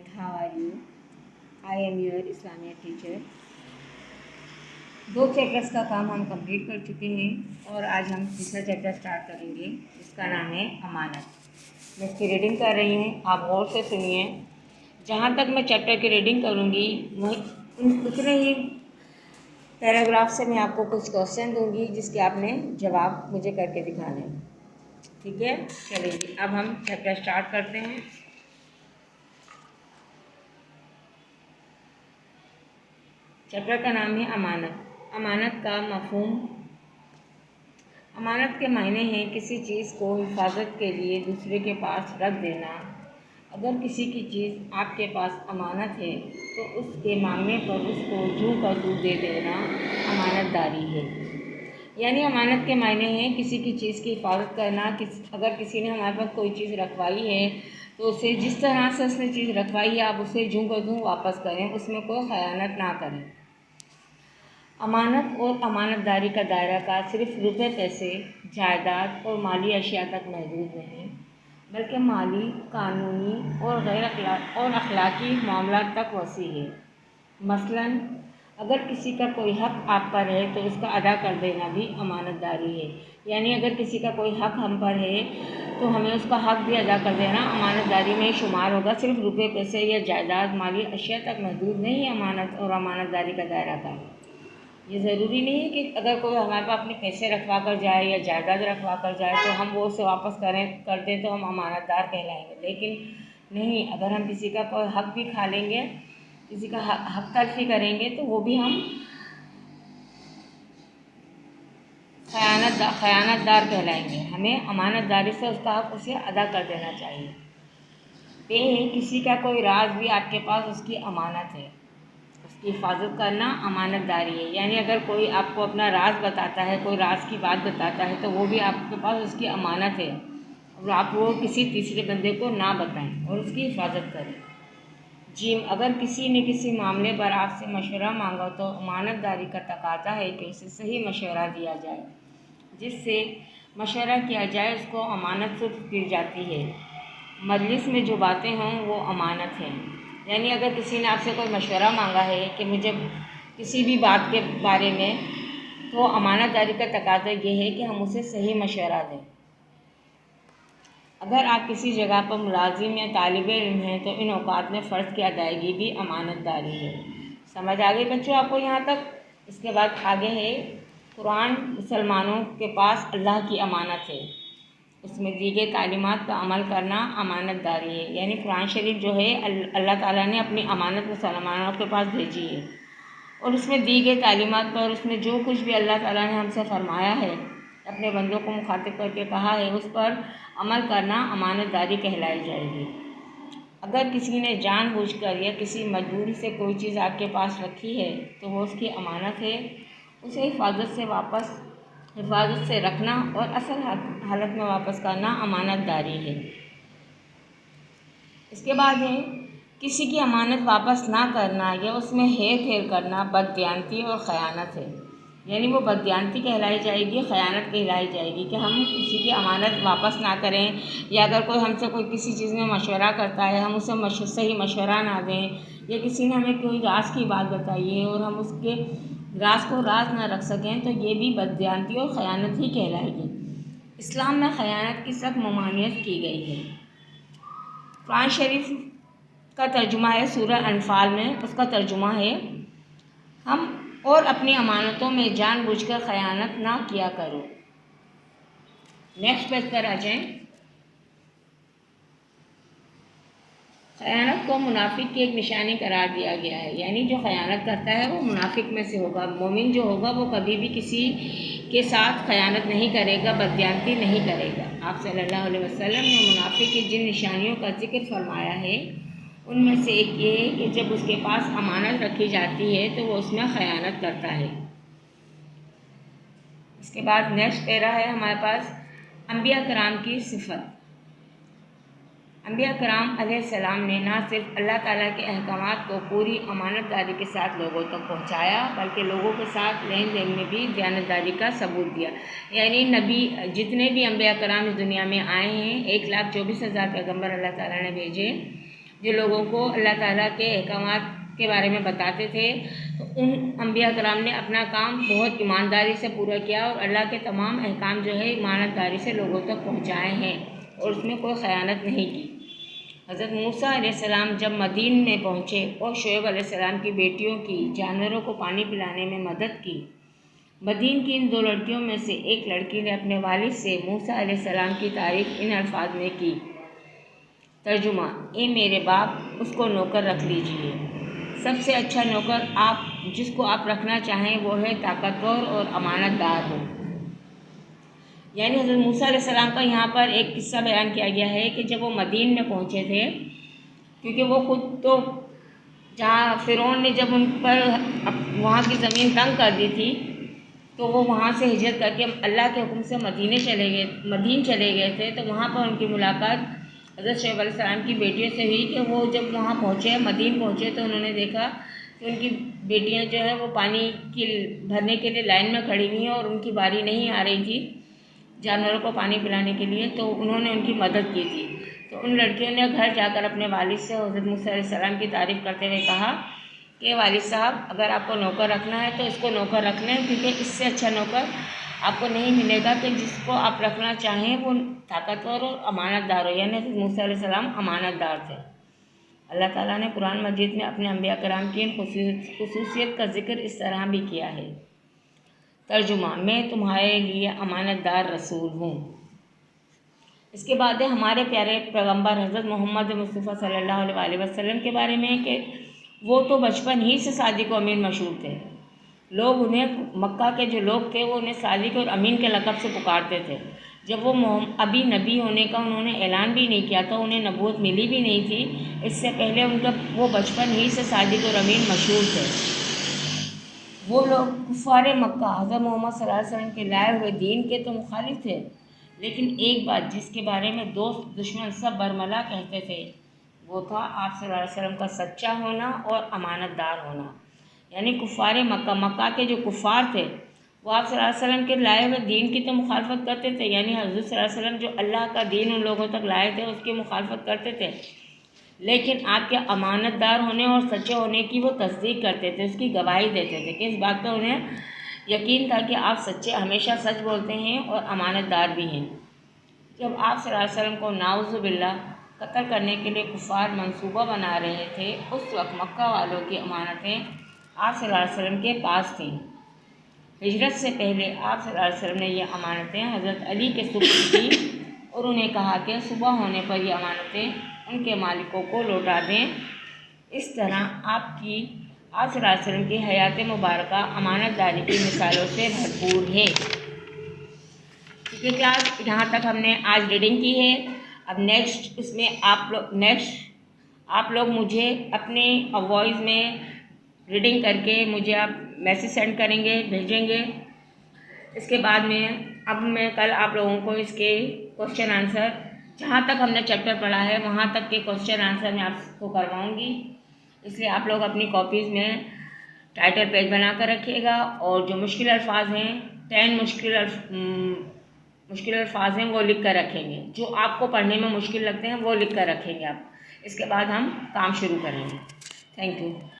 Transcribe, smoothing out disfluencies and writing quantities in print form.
how are you? I am your Islamic teacher. 2 chapters का काम हम कंप्लीट कर चुके हैं और आज हम तीसरा चैप्टर स्टार्ट करेंगे जिसका नाम है अमानत। मैं इसकी रीडिंग कर रही हूँ, आप गौर से सुनिए। जहाँ तक मैं चैप्टर की रीडिंग करूँगी वहीं उतने ही पैराग्राफ से मैं आपको कुछ क्वेश्चन दूँगी जिसके आपने जवाब मुझे करके दिखाने हैं। ठीक है, चलिए अब हम चैप्टर स्टार्ट करते हैं। चैप्टर का नाम है अमानत। अमानत का मफ़हूम। अमानत के मायने हैं किसी चीज़ को हिफाजत के लिए दूसरे के पास रख देना। अगर किसी की चीज़ आपके पास अमानत है तो उसके मांगने पर उसको यूं का तू दे देना अमानतदारी है। यानी अमानत के मायने हैं किसी की चीज़ की हिफाजत करना। अगर किसी ने हमारे पास कोई चीज़ रखवाई है तो उसे जिस तरह से उसने चीज़ रखवाई है आप उसे यूं का तू वापस करें, उसमें कोई ख़यानत ना करें। अमानत और अमानतदारी का दायरा का सिर्फ रुपये, पैसे, जायदाद और माली अशिया तक महदूद नहीं, बल्कि माली, कानूनी और अखलाकी मामला तक वसी है। मसलन अगर किसी का कोई हक़ आप पर है तो उसका अदा कर देना भी अमानतदारी है। यानी अगर किसी का कोई हक़ हम पर है तो हमें उसका हक़ भी अदा कर देना अमानतदारी में शुमार होगा। सिर्फ रुपये, पैसे या जायदाद, माली अशिया तक महदूद नहीं है अमानत और अमानतदारी का दायरा का। ये ज़रूरी नहीं है कि अगर कोई हमारे पास अपने पैसे रखवा कर जाए या जायदाद रखवा कर जाए तो हम वो उसे वापस कर दें तो हम अमानतदार कहलाएंगे। लेकिन नहीं, अगर हम किसी का कोई हक़ भी खा लेंगे, किसी का हक़ तलफ़ी करेंगे तो वो भी हम ख़यानतदार कहलाएंगे। हमें अमानतदारी से उसका हक़ उसे अदा कर देना चाहिए। किसी का कोई राज भी आपके पास उसकी अमानत है, उसकी हिफाजत करना अमानतदारी है। यानी अगर कोई आपको अपना राज बताता है, कोई राज की बात बताता है तो वो भी आपके पास उसकी अमानत है और आप वो किसी तीसरे बंदे को ना बताएं और उसकी हिफाजत करें। अगर किसी ने किसी मामले पर आपसे मशवरा मांगा तो अमानतदारी का तकाज़ा है कि उसे सही मशवरा दिया जाए। जिससे मशवरा किया जाए उसको अमानत से गिर जाती है। मजलिस में जो बातें हों वो अमानत हैं। यानी अगर किसी ने आपसे कोई मशवरा मांगा है कि मुझे किसी भी बात के बारे में, तो अमानतदारी का तकाज़ा ये है कि हम उसे सही मशवरा दें। अगर आप किसी जगह पर मुलाजिम या तालिब इल्म हैं तो इन औकात में फ़र्ज़ की अदायगी भी अमानतदारी है। समझ आ गई बच्चों आपको यहाँ तक? इसके बाद आगे है कुरान मुसलमानों के पास अल्लाह की अमानत है, उसमें दी गई तालीमात का अमल करना अमानतदारी है। यानी कुरान शरीफ जो है अल्लाह ताला ने अपनी अमानत मुसलमानों के पास भेजी है और उसमें दी गई तालीमात पर, उसमें जो कुछ भी अल्लाह ताला ने हमसे फरमाया है, अपने बंदों को मुखातिब करके कहा है, उस पर अमल करना अमानतदारी कहलाई जाएगी। अगर किसी ने जानबूझकर या किसी मजबूरी से कोई चीज़ आपके पास रखी है तो वो उसकी अमानत है। उसे हिफाजत से रखना और असल हालत में वापस करना अमानतदारी है। इसके बाद है किसी की अमानत वापस ना करना या उसमें हेर फेर करना बददियानती और ख़यानत है। यानी वो बददियानती कहलाई जाएगी, ख़यानत कहलाई जाएगी कि हम किसी की अमानत वापस ना करें, या अगर कोई हमसे कोई किसी चीज़ में मशवरा करता है हम उसे सही मशवरा ना दें, या किसी ने हमें कोई राज की बात बताई है और हम उसके राज को राज ना रख सकें तो ये भी बददियानती और ख़यानत ही कहलाएगी। इस्लाम में ख़यानत की सख्त ममानियत की गई है। कुरान शरीफ का तर्जुमा है सूरह अनफाल में, उसका तर्जुमा है हम और अपनी अमानतों में जानबूझकर ख़यानत ना किया करो। नेक्स्ट पेज पर आ जाएं। ख़यानत को मुनाफिक की एक निशानी करार दिया गया है। यानी जो ख़यानत करता है वो मुनाफिक में से होगा। मोमिन जो होगा वो कभी भी किसी के साथ ख़यानत नहीं करेगा, बददियानती नहीं करेगा। आप सल्लल्लाहु अलैहि वसल्लम ने मुनाफिक की जिन निशानियों का जिक्र फरमाया है उनमें से एक ये है कि जब उसके पास अमानत रखी जाती है तो वो उसमें ख़यानत करता है। इसके बाद नेक्स्ट पैरा है हमारे पास अंबिया कराम की सिफत। अंबिया कराम अलैहिस्सलाम ने ना सिर्फ अल्लाह ताला के अहकामात को पूरी अमानतदारी के साथ लोगों तक पहुंचाया बल्कि लोगों के साथ लेन देन में भी दयानतदारी का सबूत दिया। यानी नबी जितने भी अंबिया कराम इस दुनिया में आए हैं, 1,24,000 पैगम्बर अल्लाह ताला ने भेजे, جو لوگوں کو اللہ تعالیٰ کے احکامات کے بارے میں بتاتے تھے، تو ان انبیاء کرام نے اپنا کام بہت ایمانداری سے پورا کیا اور اللہ کے تمام احکام جو ہے ایمانت داری سے لوگوں تک پہنچائے ہیں اور اس میں کوئی خیانت نہیں کی۔ حضرت موسیٰ علیہ السلام جب مدین میں پہنچے اور شعیب علیہ السلام کی بیٹیوں کی جانوروں کو پانی پلانے میں مدد کی، مدین کی ان 2 لڑکیوں میں سے ایک لڑکی نے اپنے والد سے موسیٰ علیہ السلام کی تعریف ان الفاظ میں کی۔ ترجمہ: اے میرے باپ، اس کو نوکر رکھ لیجئے۔ سب سے اچھا نوکر جس کو آپ رکھنا چاہیں وہ ہے طاقتور اور امانت دار ہو۔ یعنی حضرت موسیٰ علیہ السلام کا یہاں پر ایک قصہ بیان کیا گیا ہے کہ جب وہ مدین میں پہنچے تھے، کیونکہ وہ خود تو جہاں فرعون نے جب ان پر وہاں کی زمین تنگ کر دی تھی تو وہ وہاں سے ہجرت کر کے اللہ کے حکم سے مدین چلے گئے تھے، تو وہاں پر ان کی ملاقات حضرت شعیب علیہ السلام کی بیٹیوں سے ہوئی کہ وہ جب وہاں پہنچے، مدین پہنچے، تو انہوں نے دیکھا کہ ان کی بیٹیاں جو ہے وہ پانی کی بھرنے کے لیے لائن میں کھڑی ہوئی ہیں اور ان کی باری نہیں آ رہی تھی جانوروں کو پانی پلانے کے لیے، تو انہوں نے ان کی مدد کی تھی۔ تو ان لڑکیوں نے گھر جا کر اپنے والد سے حضرت موسیٰ علیہ السلام کی تعریف کرتے ہوئے کہا کہ والد صاحب، اگر آپ کو نوکر رکھنا ہے تو اس کو نوکر رکھ لیں، کیونکہ اس سے اچھا نوکر آپ کو نہیں ملے گا کہ جس کو آپ رکھنا چاہیں وہ طاقتور اور امانت دار ہو۔ یعنی حضرت موسیٰ علیہ السلام امانت دار تھے۔ اللہ تعالیٰ نے قرآن مجید میں اپنے انبیاء کرام کی ان خصوصیت کا ذکر اس طرح بھی کیا ہے۔ ترجمہ: میں تمہارے لیے امانت دار رسول ہوں۔ اس کے بعد ہمارے پیارے پیغمبر حضرت محمد مصطفیٰ صلی اللہ علیہ وسلم کے بارے میں کہ وہ تو بچپن ہی سے صادق و امین مشہور تھے۔ لوگ انہیں، مکہ کے جو لوگ تھے وہ انہیں صادق اور امین کے لقب سے پکارتے تھے۔ جب وہ ابھی نبی ہونے کا انہوں نے اعلان بھی نہیں کیا تھا، انہیں نبوت ملی بھی نہیں تھی، اس سے پہلے وہ بچپن ہی سے صادق اور امین مشہور تھے۔ وہ لوگ کفار مکہ حضرت محمد صلی اللہ علیہ وسلم کے لائے ہوئے دین کے تو مخالف تھے، لیکن ایک بات جس کے بارے میں دوست دشمن سب برملا کہتے تھے وہ تھا آپ صلی اللہ علیہ وسلم کا سچا ہونا اور امانت دار ہونا۔ یعنی کفار مکہ کے جو کفار تھے وہ آپ صلی اللہ علیہ وسلم کے لائے ہوئے دین کی تو مخالفت کرتے تھے، یعنی حضرت صلی اللہ علیہ وسلم جو اللہ کا دین ان لوگوں تک لائے تھے اس کی مخالفت کرتے تھے، لیکن آپ کے امانت دار ہونے اور سچے ہونے کی وہ تصدیق کرتے تھے، اس کی گواہی دیتے تھے کہ اس بات کا انہیں یقین تھا کہ آپ سچے، ہمیشہ سچ بولتے ہیں اور امانت دار بھی ہیں۔ جب آپ صلی اللہ علیہ وسلم کو نعوذ باللہ قتل کرنے کے لیے کفار منصوبہ بنا رہے تھے، اس وقت مکہ والوں کی امانتیں آپ صلی اللہ علیہ وسلم کے پاس تھیں۔ ہجرت سے پہلے آپ صلی اللہ علیہ وسلم نے یہ امانتیں حضرت علی کے سپرد کی اور انہیں کہا کہ صبح ہونے پر یہ امانتیں ان کے مالکوں کو لوٹا دیں۔ اس طرح آپ صلی اللہ علیہ وسلم کی حیات مبارکہ امانت داری کی مثالوں سے بھرپور ہے۔ ٹھیک ہے کلاس، یہاں تک ہم نے آج ریڈنگ کی ہے۔ اب نیکسٹ اس میں آپ لوگ مجھے اپنے وائس میں ریڈنگ کر کے مجھے آپ میسیج سینڈ کریں گے، بھیجیں گے۔ اس کے بعد میں کل آپ لوگوں کو اس کے کوشچن آنسر، جہاں تک ہم نے چیپٹر پڑھا ہے وہاں تک کے کوشچن آنسر میں آپ کو کرواؤں گی، اس لیے آپ لوگ اپنی کاپیز میں ٹائٹل پیج بنا کر رکھیے گا، اور جو مشکل الفاظ ہیں 10 مشکل الفاظ ہیں وہ لکھ کر رکھیں گے، جو آپ کو پڑھنے میں مشکل لگتے ہیں وہ لکھ کر رکھیں گے آپ۔ اس کے بعد ہم کام شروع کریں گے۔ Thank you.